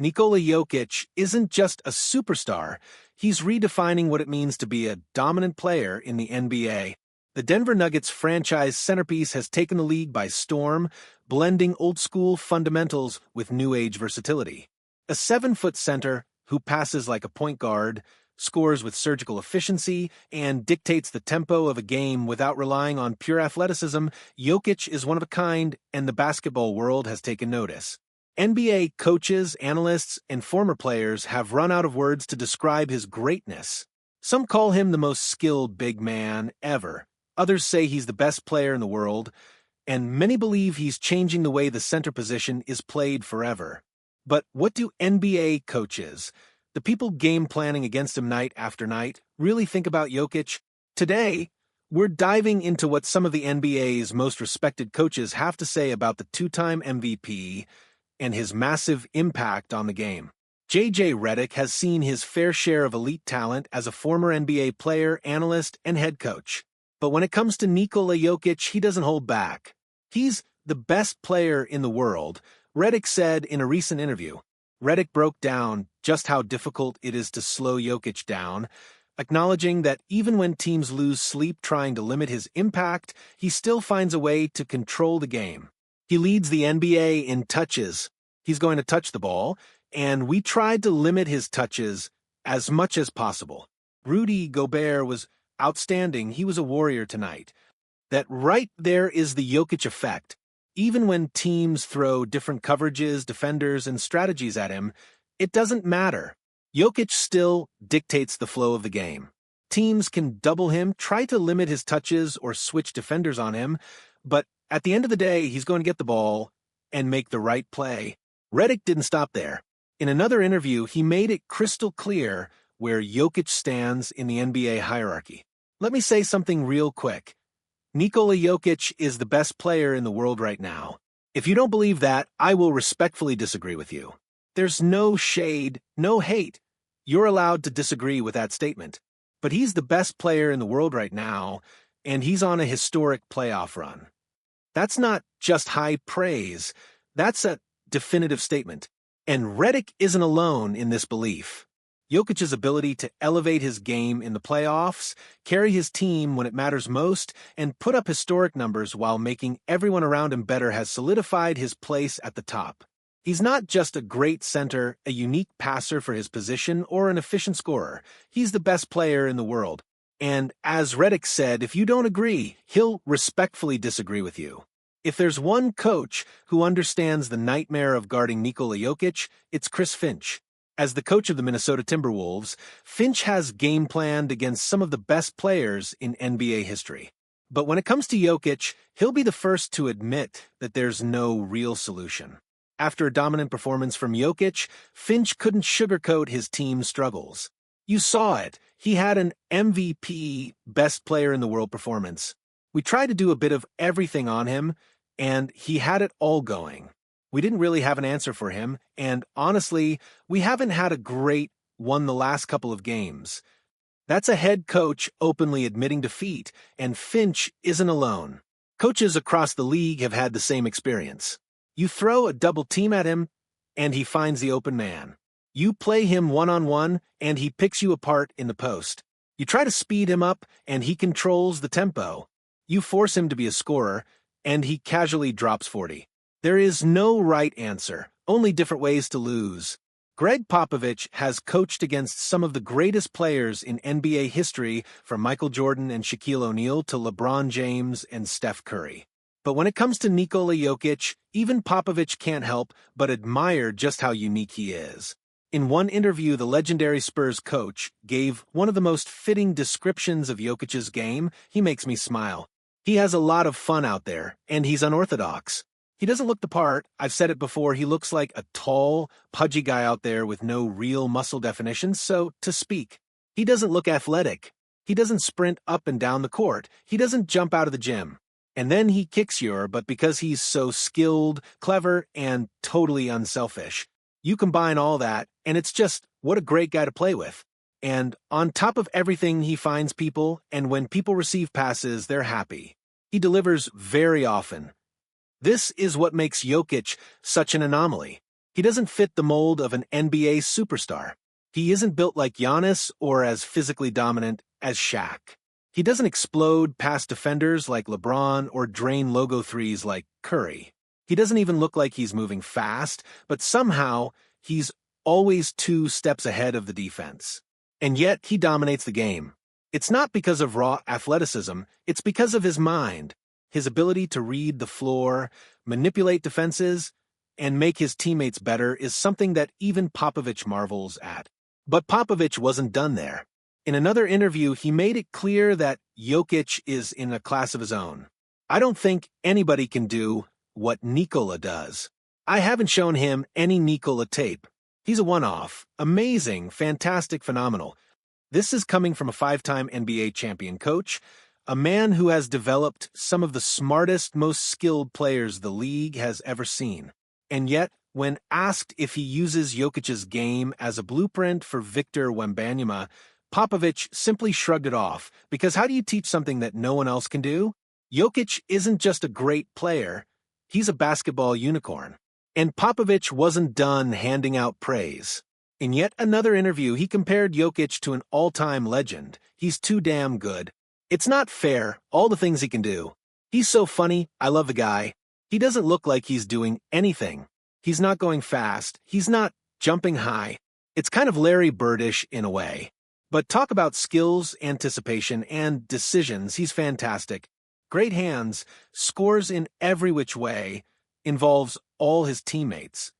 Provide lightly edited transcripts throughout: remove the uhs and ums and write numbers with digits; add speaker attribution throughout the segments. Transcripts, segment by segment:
Speaker 1: Nikola Jokic isn't just a superstar, he's redefining what it means to be a dominant player in the NBA. The Denver Nuggets franchise centerpiece has taken the league by storm, blending old-school fundamentals with new-age versatility. A 7-foot center who passes like a point guard, scores with surgical efficiency, and dictates the tempo of a game without relying on pure athleticism, Jokic is one of a kind, and the basketball world has taken notice. NBA coaches, analysts, and former players have run out of words to describe his greatness. Some call him the most skilled big man ever. Others say he's the best player in the world, and many believe he's changing the way the center position is played forever. But what do NBA coaches, the people game planning against him night after night, really think about Jokic? Today, we're diving into what some of the NBA's most respected coaches have to say about the two-time MVP and his massive impact on the game. J.J. Redick has seen his fair share of elite talent as a former NBA player, analyst, and head coach. But when it comes to Nikola Jokic, he doesn't hold back. He's the best player in the world, Redick said in a recent interview. Redick broke down just how difficult it is to slow Jokic down, acknowledging that even when teams lose sleep trying to limit his impact, he still finds a way to control the game. He leads the NBA in touches. He's going to touch the ball, and we tried to limit his touches as much as possible. Rudy Gobert was outstanding. He was a warrior tonight. That right there is the Jokic effect. Even when teams throw different coverages, defenders, and strategies at him, it doesn't matter. Jokic still dictates the flow of the game. Teams can double him, try to limit his touches, or switch defenders on him, but at the end of the day, he's going to get the ball and make the right play. Redick didn't stop there. In another interview, he made it crystal clear where Jokic stands in the NBA hierarchy. Let me say something real quick. Nikola Jokic is the best player in the world right now. If you don't believe that, I will respectfully disagree with you. There's no shade, no hate. You're allowed to disagree with that statement. But he's the best player in the world right now, and he's on a historic playoff run. That's not just high praise. That's a definitive statement. And Redick isn't alone in this belief. Jokic's ability to elevate his game in the playoffs, carry his team when it matters most, and put up historic numbers while making everyone around him better has solidified his place at the top. He's not just a great center, a unique passer for his position, or an efficient scorer. He's the best player in the world. And as Redick said, if you don't agree, he'll respectfully disagree with you. If there's one coach who understands the nightmare of guarding Nikola Jokic, it's Chris Finch. As the coach of the Minnesota Timberwolves, Finch has game planned against some of the best players in NBA history. But when it comes to Jokic, he'll be the first to admit that there's no real solution. After a dominant performance from Jokic, Finch couldn't sugarcoat his team's struggles. You saw it. He had an MVP, best player in the world performance. We tried to do a bit of everything on him, and he had it all going. We didn't really have an answer for him, and honestly, we haven't had a great one the last couple of games. That's a head coach openly admitting defeat, and Finch isn't alone. Coaches across the league have had the same experience. You throw a double team at him, and he finds the open man. You play him one-on-one, and he picks you apart in the post. You try to speed him up, and he controls the tempo. You force him to be a scorer, and he casually drops 40. There is no right answer, only different ways to lose. Greg Popovich has coached against some of the greatest players in NBA history, from Michael Jordan and Shaquille O'Neal to LeBron James and Steph Curry. But when it comes to Nikola Jokic, even Popovich can't help but admire just how unique he is. In one interview, the legendary Spurs coach gave one of the most fitting descriptions of Jokic's game. He makes me smile. He has a lot of fun out there, and he's unorthodox. He doesn't look the part. I've said it before, he looks like a tall, pudgy guy out there with no real muscle definition, so to speak. He doesn't look athletic. He doesn't sprint up and down the court. He doesn't jump out of the gym. And then he kicks but because he's so skilled, clever, and totally unselfish. You combine all that, and it's just, what a great guy to play with. And on top of everything, he finds people, and when people receive passes, they're happy. He delivers very often. This is what makes Jokic such an anomaly. He doesn't fit the mold of an NBA superstar. He isn't built like Giannis or as physically dominant as Shaq. He doesn't explode past defenders like LeBron or drain logo threes like Curry. He doesn't even look like he's moving fast, but somehow he's always 2 steps ahead of the defense. And yet he dominates the game. It's not because of raw athleticism, it's because of his mind, his ability to read the floor, manipulate defenses, and make his teammates better is something that even Popovich marvels at. But Popovich wasn't done there. In another interview, he made it clear that Jokic is in a class of his own. I don't think anybody can do what Nikola does. I haven't shown him any Nikola tape. He's a one-off, amazing, fantastic, phenomenal. This is coming from a 5-time NBA champion coach, a man who has developed some of the smartest, most skilled players the league has ever seen. And yet, when asked if he uses Jokic's game as a blueprint for Victor Wembanyama, Popovich simply shrugged it off, because how do you teach something that no one else can do? Jokic isn't just a great player, he's a basketball unicorn. And Popovich wasn't done handing out praise. In yet another interview, he compared Jokic to an all-time legend. He's too damn good. It's not fair, all the things he can do. He's so funny, I love the guy. He doesn't look like he's doing anything. He's not going fast, he's not jumping high. It's kind of Larry Birdish in a way. But talk about skills, anticipation, and decisions, he's fantastic. Great hands, scores in every which way, involves all his teammates.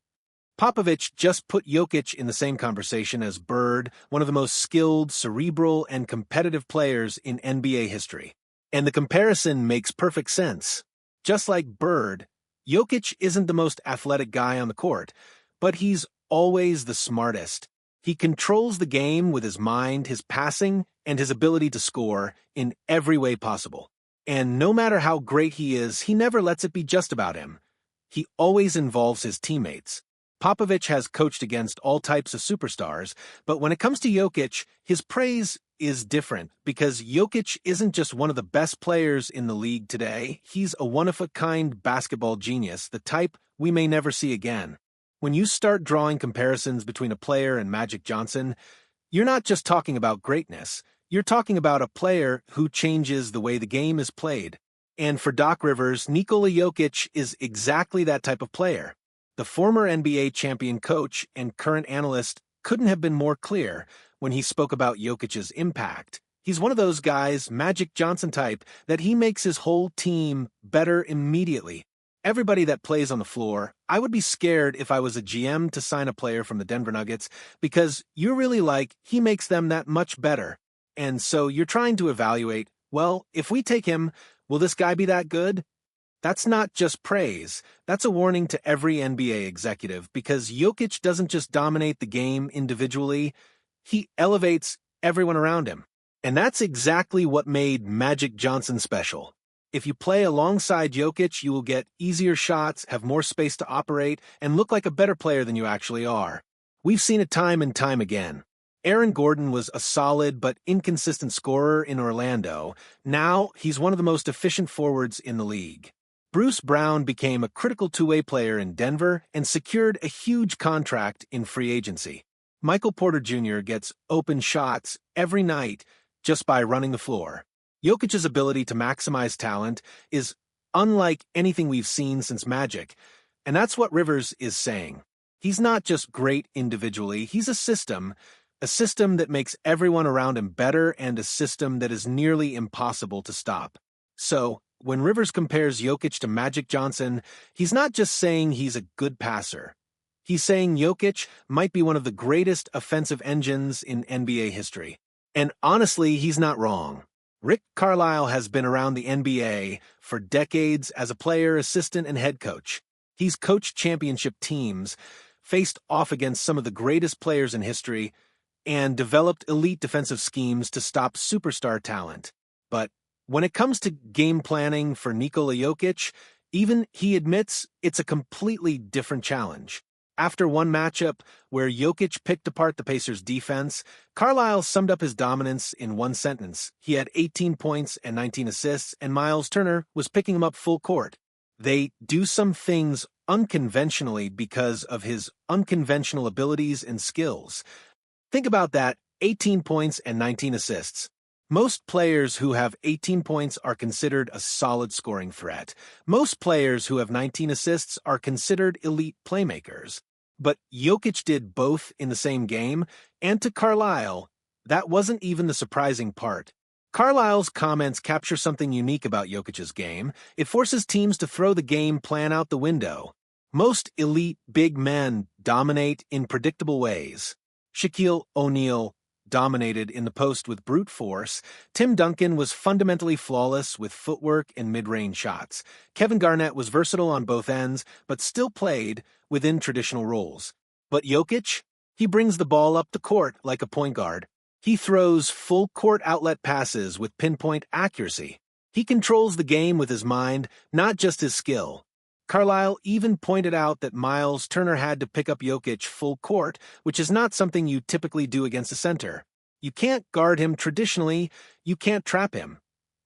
Speaker 1: Popovich just put Jokic in the same conversation as Bird, one of the most skilled, cerebral, and competitive players in NBA history. And the comparison makes perfect sense. Just like Bird, Jokic isn't the most athletic guy on the court, but he's always the smartest. He controls the game with his mind, his passing, and his ability to score in every way possible. And no matter how great he is, he never lets it be just about him. He always involves his teammates. Popovich has coached against all types of superstars, but when it comes to Jokic, his praise is different because Jokic isn't just one of the best players in the league today, he's a one-of-a-kind basketball genius, the type we may never see again. When you start drawing comparisons between a player and Magic Johnson, you're not just talking about greatness, you're talking about a player who changes the way the game is played. And for Doc Rivers, Nikola Jokic is exactly that type of player. The former NBA champion coach and current analyst couldn't have been more clear when he spoke about Jokic's impact. He's one of those guys, Magic Johnson type, that he makes his whole team better immediately. Everybody that plays on the floor, I would be scared if I was a GM to sign a player from the Denver Nuggets because you're really like, he makes them that much better. And so you're trying to evaluate, well, if we take him, will this guy be that good? That's not just praise. That's a warning to every NBA executive because Jokic doesn't just dominate the game individually, he elevates everyone around him. And that's exactly what made Magic Johnson special. If you play alongside Jokic, you will get easier shots, have more space to operate, and look like a better player than you actually are. We've seen it time and time again. Aaron Gordon was a solid but inconsistent scorer in Orlando. Now he's one of the most efficient forwards in the league. Bruce Brown became a critical two-way player in Denver and secured a huge contract in free agency. Michael Porter Jr. gets open shots every night just by running the floor. Jokic's ability to maximize talent is unlike anything we've seen since Magic, and that's what Rivers is saying. He's not just great individually, he's a system that makes everyone around him better and a system that is nearly impossible to stop. So, when Rivers compares Jokic to Magic Johnson, he's not just saying he's a good passer. He's saying Jokic might be one of the greatest offensive engines in NBA history. And honestly, he's not wrong. Rick Carlisle has been around the NBA for decades as a player, assistant, and head coach. He's coached championship teams, faced off against some of the greatest players in history, and developed elite defensive schemes to stop superstar talent. But when it comes to game planning for Nikola Jokic, even he admits it's a completely different challenge. After one matchup where Jokic picked apart the Pacers' defense, Carlisle summed up his dominance in one sentence. He had 18 points and 19 assists, and Miles Turner was picking him up full court. They do some things unconventionally because of his unconventional abilities and skills. Think about that, 18 points and 19 assists. Most players who have 18 points are considered a solid scoring threat. Most players who have 19 assists are considered elite playmakers. But Jokic did both in the same game, and to Carlisle, that wasn't even the surprising part. Carlisle's comments capture something unique about Jokic's game. It forces teams to throw the game plan out the window. Most elite big men dominate in predictable ways. Shaquille O'Neal dominated in the post with brute force. Tim Duncan was fundamentally flawless with footwork and mid-range shots. Kevin Garnett was versatile on both ends, but still played within traditional roles. But Jokic? He brings the ball up the court like a point guard. He throws full-court outlet passes with pinpoint accuracy. He controls the game with his mind, not just his skill. Carlisle even pointed out that Miles Turner had to pick up Jokic full court, which is not something you typically do against a center. You can't guard him traditionally, you can't trap him.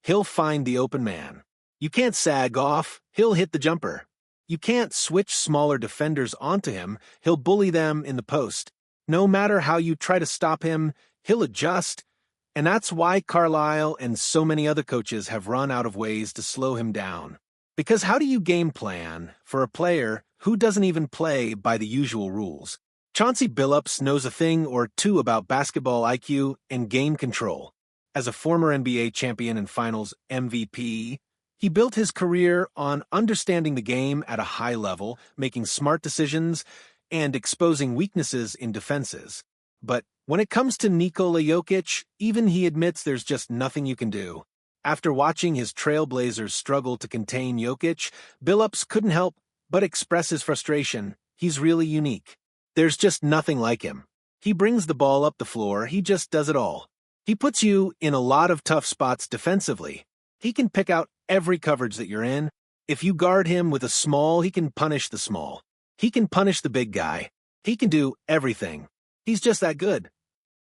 Speaker 1: He'll find the open man. You can't sag off, he'll hit the jumper. You can't switch smaller defenders onto him, he'll bully them in the post. No matter how you try to stop him, he'll adjust. And that's why Carlisle and so many other coaches have run out of ways to slow him down. Because how do you game plan for a player who doesn't even play by the usual rules? Chauncey Billups knows a thing or two about basketball IQ and game control. As a former NBA champion and Finals MVP, he built his career on understanding the game at a high level, making smart decisions, and exposing weaknesses in defenses. But when it comes to Nikola Jokic, even he admits there's just nothing you can do. After watching his Trailblazers struggle to contain Jokic, Billups couldn't help but express his frustration. He's really unique. There's just nothing like him. He brings the ball up the floor, he just does it all. He puts you in a lot of tough spots defensively. He can pick out every coverage that you're in. If you guard him with a small, he can punish the small. He can punish the big guy. He can do everything. He's just that good.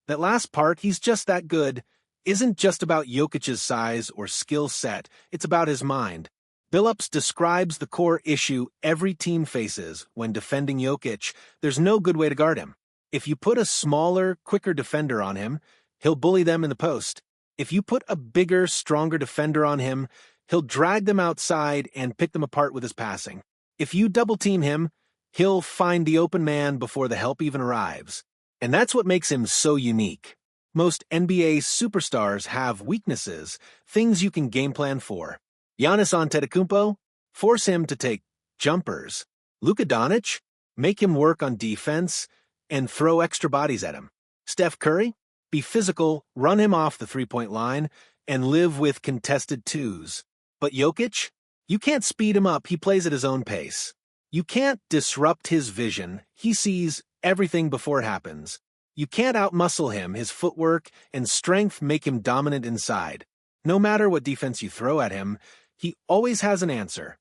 Speaker 1: That last part, he's just that good, isn't just about Jokic's size or skill set, it's about his mind. Billups describes the core issue every team faces when defending Jokic. There's no good way to guard him. If you put a smaller, quicker defender on him, he'll bully them in the post. If you put a bigger, stronger defender on him, he'll drag them outside and pick them apart with his passing. If you double-team him, he'll find the open man before the help even arrives. And that's what makes him so unique. Most NBA superstars have weaknesses, things you can game plan for. Giannis Antetokounmpo? Force him to take jumpers. Luka Doncic? Make him work on defense and throw extra bodies at him. Steph Curry? Be physical, run him off the three-point line, and live with contested twos. But Jokic? You can't speed him up, he plays at his own pace. You can't disrupt his vision, he sees everything before it happens. You can't outmuscle him, his footwork and strength make him dominant inside. No matter what defense you throw at him, he always has an answer.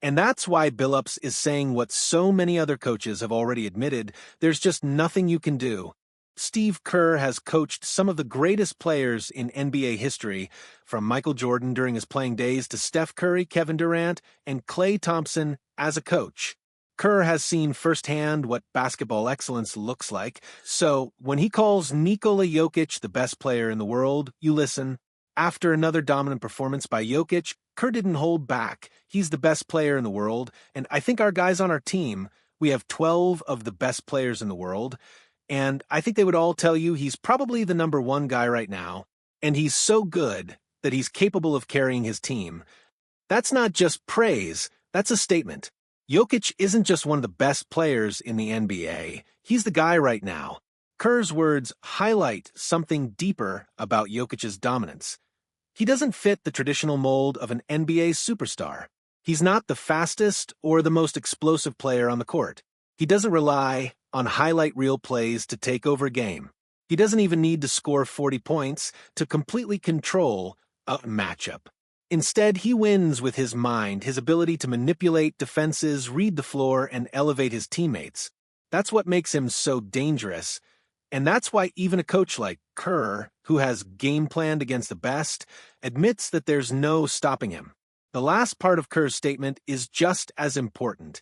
Speaker 1: And that's why Billups is saying what so many other coaches have already admitted, there's just nothing you can do. Steve Kerr has coached some of the greatest players in NBA history, from Michael Jordan during his playing days to Steph Curry, Kevin Durant, and Klay Thompson as a coach. Kerr has seen firsthand what basketball excellence looks like, so when he calls Nikola Jokic the best player in the world, you listen. After another dominant performance by Jokic, Kerr didn't hold back. He's the best player in the world, and I think our guys on our team, we have 12 of the best players in the world, and I think they would all tell you he's probably the number one guy right now, and he's so good that he's capable of carrying his team. That's not just praise, that's a statement. Jokic isn't just one of the best players in the NBA, he's the guy right now. Kerr's words highlight something deeper about Jokic's dominance. He doesn't fit the traditional mold of an NBA superstar. He's not the fastest or the most explosive player on the court. He doesn't rely on highlight reel plays to take over a game. He doesn't even need to score 40 points to completely control a matchup. Instead, he wins with his mind, his ability to manipulate defenses, read the floor, and elevate his teammates. That's what makes him so dangerous. And that's why even a coach like Kerr, who has game planned against the best, admits that there's no stopping him. The last part of Kerr's statement is just as important.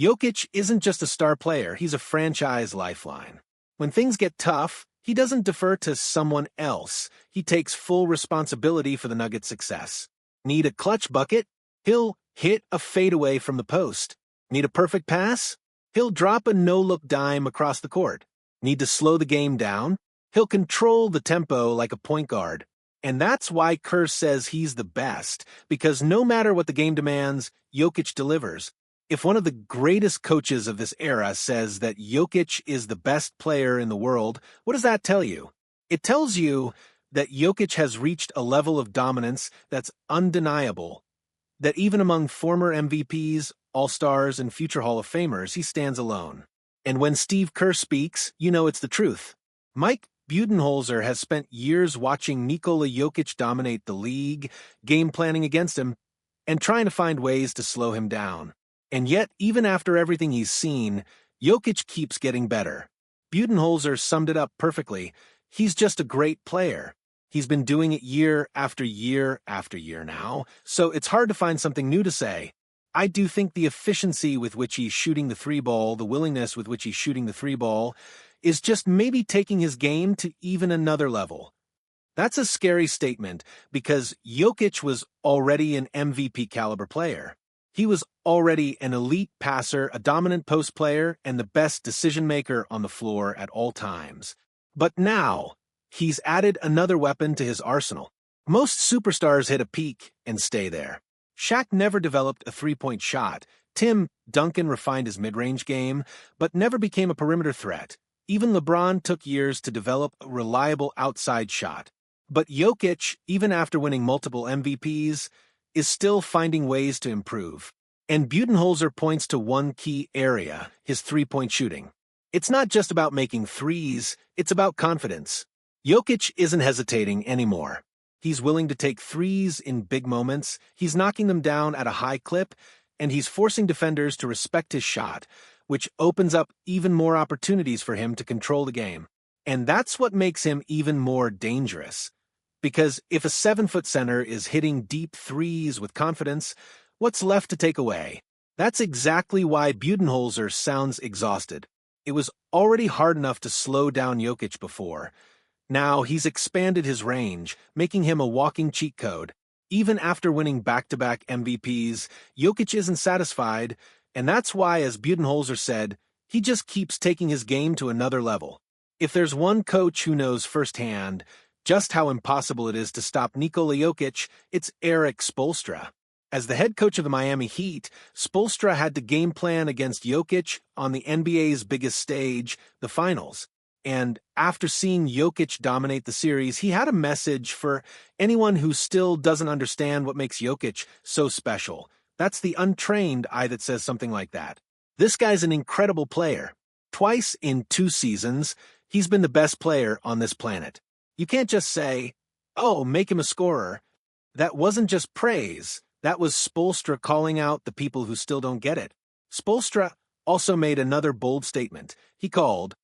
Speaker 1: Jokic isn't just a star player, he's a franchise lifeline. When things get tough, he doesn't defer to someone else. He takes full responsibility for the Nuggets' success. Need a clutch bucket? He'll hit a fadeaway from the post. Need a perfect pass? He'll drop a no-look dime across the court. Need to slow the game down? He'll control the tempo like a point guard. And that's why Kerr says he's the best, because no matter what the game demands, Jokic delivers. If one of the greatest coaches of this era says that Jokic is the best player in the world, what does that tell you? It tells you that Jokic has reached a level of dominance that's undeniable, that even among former MVPs, All-Stars, and future Hall of Famers, he stands alone. And when Steve Kerr speaks, you know it's the truth. Mike Budenholzer has spent years watching Nikola Jokic dominate the league, game planning against him, and trying to find ways to slow him down. And yet, even after everything he's seen, Jokic keeps getting better. Budenholzer summed it up perfectly. He's just a great player. He's been doing it year after year after year now, so it's hard to find something new to say. I do think the efficiency with which he's shooting the three ball, the willingness with which he's shooting the three ball, is just maybe taking his game to even another level. That's a scary statement because Jokic was already an MVP caliber player. He was already an elite passer, a dominant post player, and the best decision maker on the floor at all times. But now, he's added another weapon to his arsenal. Most superstars hit a peak and stay there. Shaq never developed a three-point shot. Tim Duncan refined his mid-range game, but never became a perimeter threat. Even LeBron took years to develop a reliable outside shot. But Jokic, even after winning multiple MVPs, is still finding ways to improve. And Budenholzer points to one key area, his three-point shooting. It's not just about making threes, it's about confidence. Jokic isn't hesitating anymore. He's willing to take threes in big moments, he's knocking them down at a high clip, and he's forcing defenders to respect his shot, which opens up even more opportunities for him to control the game. And that's what makes him even more dangerous. Because if a 7-foot center is hitting deep threes with confidence, what's left to take away? That's exactly why Budenholzer sounds exhausted. It was already hard enough to slow down Jokic before. Now he's expanded his range, making him a walking cheat code. Even after winning back-to-back MVPs, Jokic isn't satisfied, and that's why, as Budenholzer said, he just keeps taking his game to another level. If there's one coach who knows firsthand just how impossible it is to stop Nikola Jokic, it's Erik Spoelstra. As the head coach of the Miami Heat, Spoelstra had to game plan against Jokic on the NBA's biggest stage, the finals. And after seeing Jokic dominate the series, he had a message for anyone who still doesn't understand what makes Jokic so special. That's the untrained eye that says something like that. This guy's an incredible player. Twice in 2 seasons, he's been the best player on this planet. You can't just say, oh, make him a scorer. That wasn't just praise. That was Spoelstra calling out the people who still don't get it. Spoelstra also made another bold statement. He called